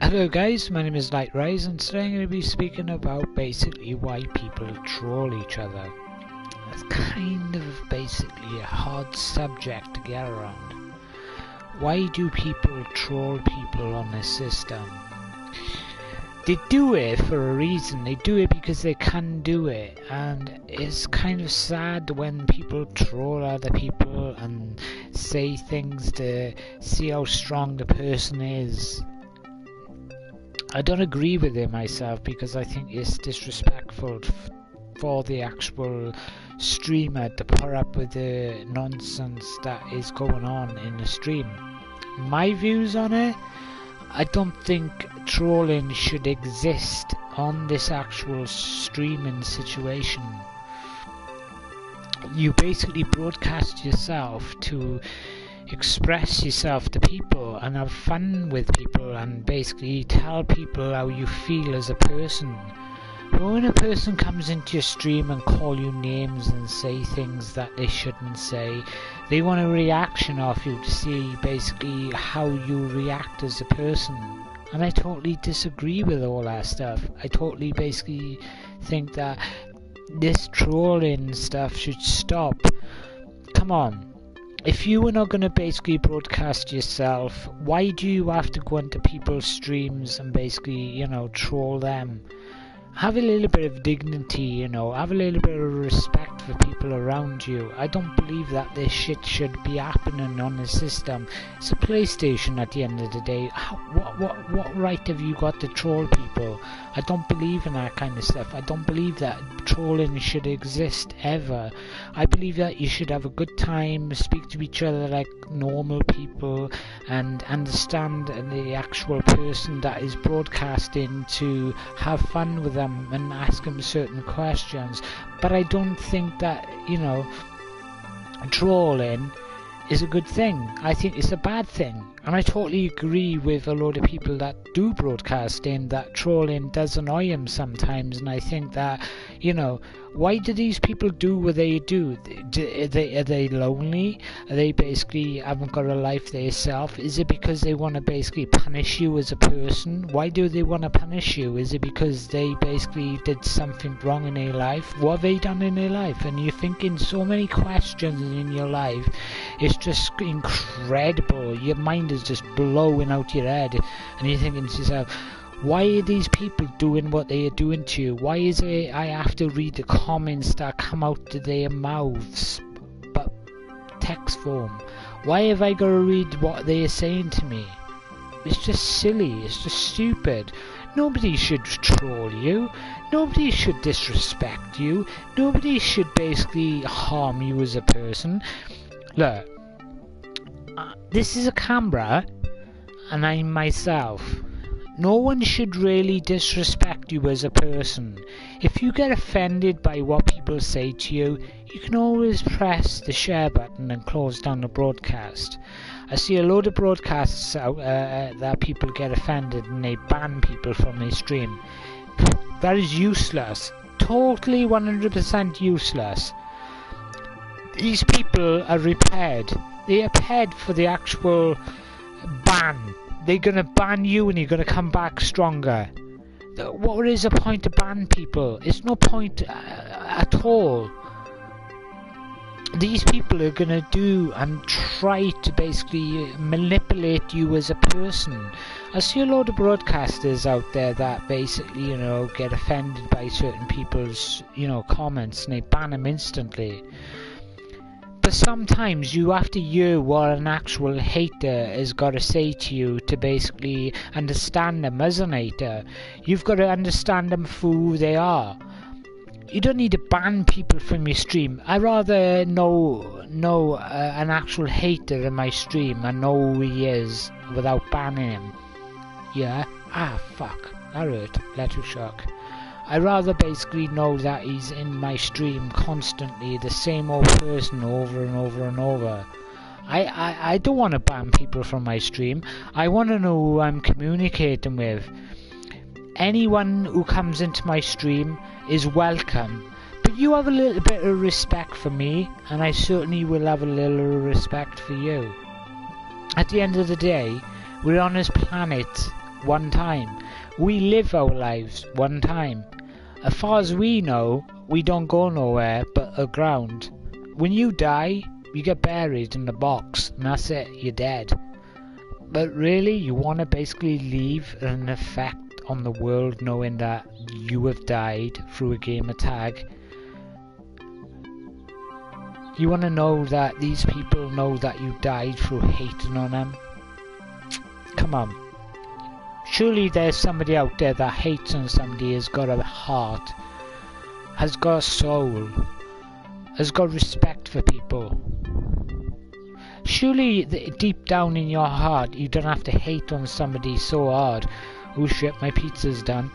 Hello guys, my name is Lightrise and today I'm going to be speaking about basically why people troll each other. It's kind of basically a hard subject to get around. Why do people troll people on this system? They do it for a reason. They do it because they can do it, and it's kind of sad when people troll other people and say things to see how strong the person is. I don't agree with it myself because I think it's disrespectful for the actual streamer to put up with the nonsense that is going on in the stream. My views on it, I don't think trolling should exist on this actual streaming situation. You basically broadcast yourself to express yourself to people and have fun with people and basically tell people how you feel as a person. But when a person comes into your stream and call you names and say things that they shouldn't say, they want a reaction off you to see basically how you react as a person. And I totally disagree with all that stuff. I totally basically think that this trolling stuff should stop. Come on. If you were not going to basically broadcast yourself, why do you have to go into people's streams and basically, troll them? Have a little bit of dignity, have a little bit of respect for people around you. I don't believe that this shit should be happening on the system. It's a PlayStation at the end of the day. What right have you got to troll people? I don't believe in that kind of stuff. I don't believe that trolling should exist ever. I believe that you should have a good time, speak to each other like normal people, and understand the actual person that is broadcasting, to have fun with them and ask them certain questions. But I don't think that, trolling is a good thing. I think it's a bad thing. And I totally agree with a lot of people that do broadcasting that trolling does annoy them sometimes, and I think that, why do these people do what they do? Are they lonely? Are they basically haven't got a life themselves? Is it because they want to basically punish you as a person? Why do they want to punish you? Is it because they basically did something wrong in their life? What have they done in their life? And you're thinking so many questions in your life. It's just incredible. Your mind is just blowing out your head, and you're thinking to yourself, why are these people doing what they are doing to you? Why is it I have to read the comments that come out of their mouths, but text form? Why have I got to read what they are saying to me? It's just silly, it's just stupid. Nobody should troll you. Nobody should disrespect you. Nobody should basically harm you as a person. Look, this is a camera, and I'm myself. No one should really disrespect you as a person. If you get offended by what people say to you, you can always press the share button and close down the broadcast. I see a load of broadcasts out that people get offended and they ban people from their stream. That is useless. Totally 100% useless. These people are prepared. They are prepared for the actual ban. They're going to ban you and you're going to come back stronger. What is the point to ban people? It's no point at all. These people are going to do and try to basically manipulate you as a person. I see a lot of broadcasters out there that basically, get offended by certain people's, comments, and they ban them instantly. But sometimes you have to hear what an actual hater has got to say to you to basically understand them as an hater. You've got to understand them for who they are. You don't need to ban people from your stream. I rather know an actual hater in my stream and know who he is without banning him. Yeah? Fuck. That hurt. Electric shock. I rather basically know that he's in my stream constantly, the same old person over and over and over. I don't want to ban people from my stream. I want to know who I'm communicating with. Anyone who comes into my stream is welcome. But you have a little bit of respect for me, and I certainly will have a little respect for you. At the end of the day, we're on this planet one time. We live our lives one time. As far as we know, we don't go nowhere but the ground. When you die, you get buried in a box, and that's it, you're dead. But really, you want to basically leave an effect on the world knowing that you have died through a game of tag. You want to know that these people know that you died through hating on them? Come on. Surely there's somebody out there that hates on somebody, has got a heart, has got a soul, has got respect for people. Surely deep down in your heart you don't have to hate on somebody so hard. Oh shit, my pizza's done.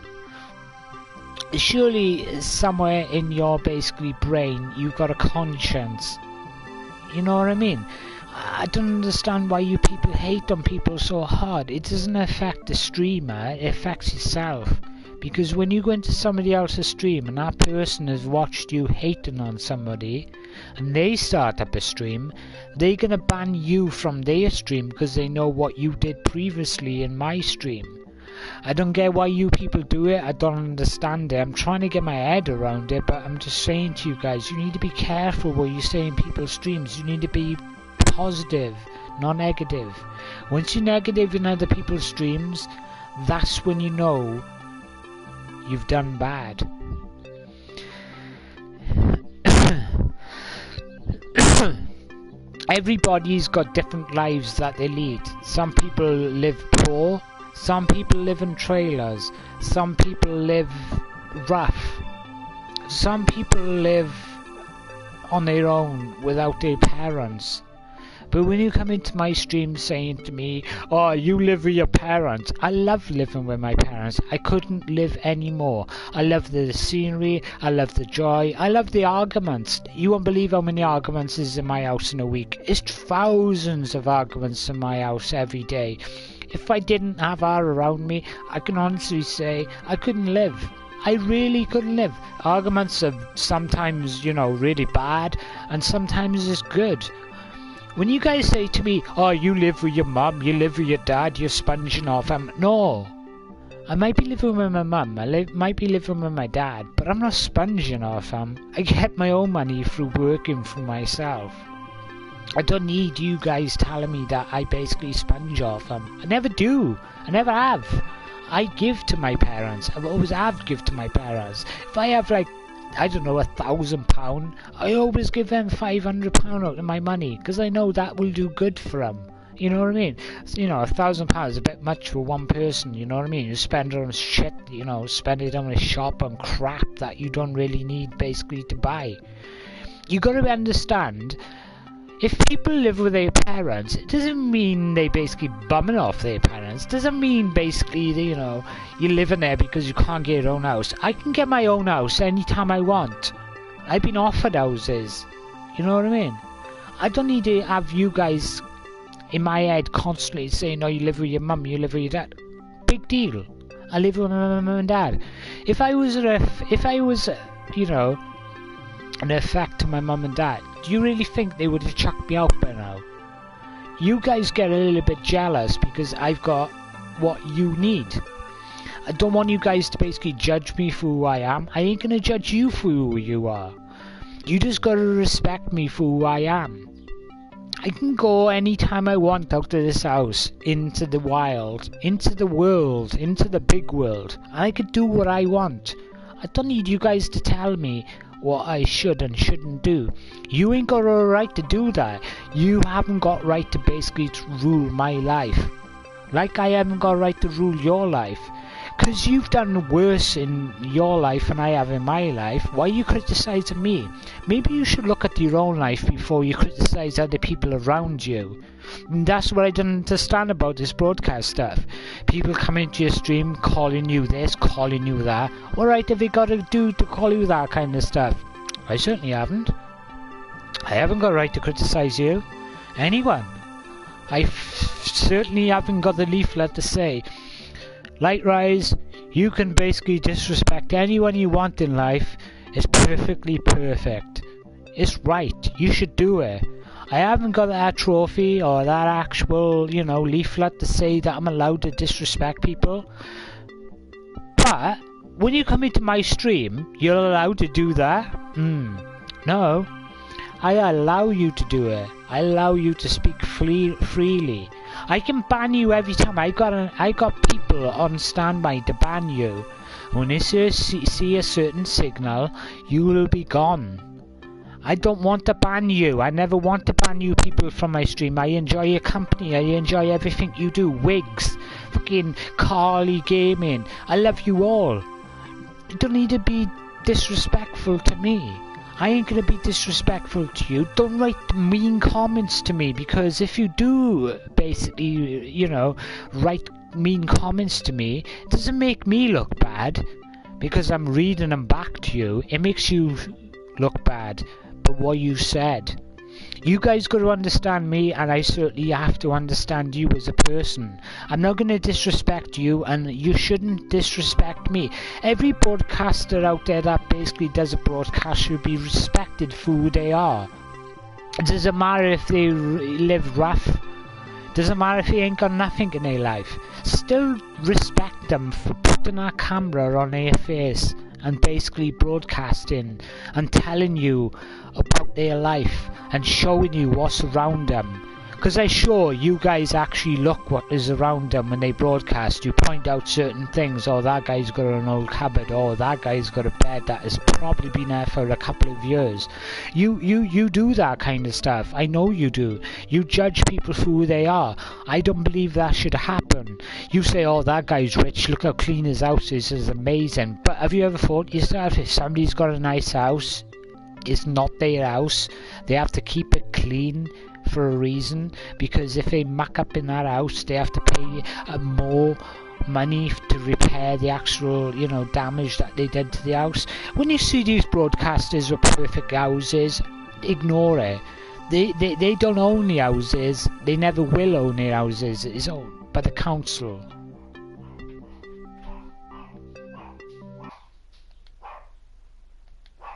Surely somewhere in your basically brain you've got a conscience. You know what I mean? I don't understand why you people hate on people so hard. It doesn't affect the streamer, it affects yourself. Because when you go into somebody else's stream and that person has watched you hating on somebody and they start up a stream, they're gonna ban you from their stream because they know what you did previously in my stream. I don't get why you people do it. I don't understand it. I'm trying to get my head around it, but I'm just saying to you guys, you need to be careful what you say in people's streams. You need to be positive, not negative. Once you're negative in other people's streams, that's when you know you've done bad. Everybody's got different lives that they lead. Some people live poor, some people live in trailers, some people live rough, some people live on their own without their parents. But when you come into my stream saying to me, oh, you live with your parents, I love living with my parents. I couldn't live anymore. I love the scenery, I love the joy, I love the arguments. You won't believe how many arguments is in my house in a week. It's thousands of arguments in my house every day. If I didn't have her around me, I can honestly say I couldn't live. I really couldn't live. Arguments are sometimes, really bad, and sometimes it's good. When you guys say to me, oh, you live with your mum, you live with your dad, you're sponging off them. No. I might be living with my mum, I might be living with my dad, but I'm not sponging off them. I get my own money through working for myself. I don't need you guys telling me that I basically sponge off them. I never do. I never have. I give to my parents. I've always have give to my parents. If I have I don't know, £1,000, I always give them £500 out of my money, because I know that will do good for them. You know what I mean? So, £1,000 is a bit much for one person, you know what I mean? You spend it on shit, spend it on a shop and crap that you don't really need basically to buy. You got to understand, if people live with their parents, it doesn't mean they basically bumming off their parents. It doesn't mean basically that, you're living there because you can't get your own house. I can get my own house anytime I want. I've been offered houses. You know what I mean? I don't need to have you guys in my head constantly saying, oh, you live with your mum, you live with your dad. Big deal. I live with my mum and dad. If I was an effect to my mum and dad, do you really think they would have chucked me out by now? You guys get a little bit jealous because I've got what you need. I don't want you guys to basically judge me for who I am. I ain't gonna judge you for who you are. You just gotta respect me for who I am. I can go anytime I want out of this house, into the wild, into the world, into the big world. I could do what I want. I don't need you guys to tell me what I should and shouldn't do. You ain't got a right to do that. You haven't got right to basically rule my life. Like I haven't got a right to rule your life. Because you've done worse in your life than I have in my life. Why are you criticising me? Maybe you should look at your own life before you criticise other people around you. And that's what I don't understand about this broadcast stuff. People come into your stream calling you this, calling you that. What right have they got to do to call you that kind of stuff? I certainly haven't. I haven't got a right to criticise you. Anyone. I certainly haven't got the leaflet to say, Lightrise, you can basically disrespect anyone you want in life. It's perfectly perfect. It's right. You should do it. I haven't got that trophy or that actual, leaflet to say that I'm allowed to disrespect people. But when you come into my stream, you're allowed to do that? No. I allow you to do it. I allow you to speak freely. I can ban you every time. I got people on standby to ban you. When they see a certain signal, you will be gone. I don't want to ban you. I never want to ban you people from my stream. I enjoy your company. I enjoy everything you do. Wigs, fucking Carly Gaming. I love you all. You don't need to be disrespectful to me. I ain't gonna be disrespectful to you. Don't write mean comments to me, because if you do basically, write mean comments to me, it doesn't make me look bad because I'm reading them back to you. It makes you look bad. But what you said, you guys got to understand me, and I certainly have to understand you as a person. I'm not going to disrespect you, and you shouldn't disrespect me. Every broadcaster out there that basically does a broadcast should be respected for who they are. It doesn't matter if they live rough. It doesn't matter if they ain't got nothing in their life. Still respect them for putting a camera on their face and basically broadcasting and telling you about their life and showing you what's around them. Because I'm sure you guys actually look what is around them when they broadcast. You point out certain things. Oh, that guy's got an old cupboard. Oh, that guy's got a bed that has probably been there for a couple of years. You do that kind of stuff. I know you do. You judge people for who they are. I don't believe that should happen. You say, oh, that guy's rich. Look how clean his house is. It's amazing. But have you ever thought to yourself, if somebody's got a nice house, it's not their house. They have to keep it clean for a reason, because if they muck up in that house, they have to pay more money to repair the actual, damage that they did to the house. When you see these broadcasters with perfect houses, ignore it. They don't own the houses. They never will own their houses. It's owned by the council.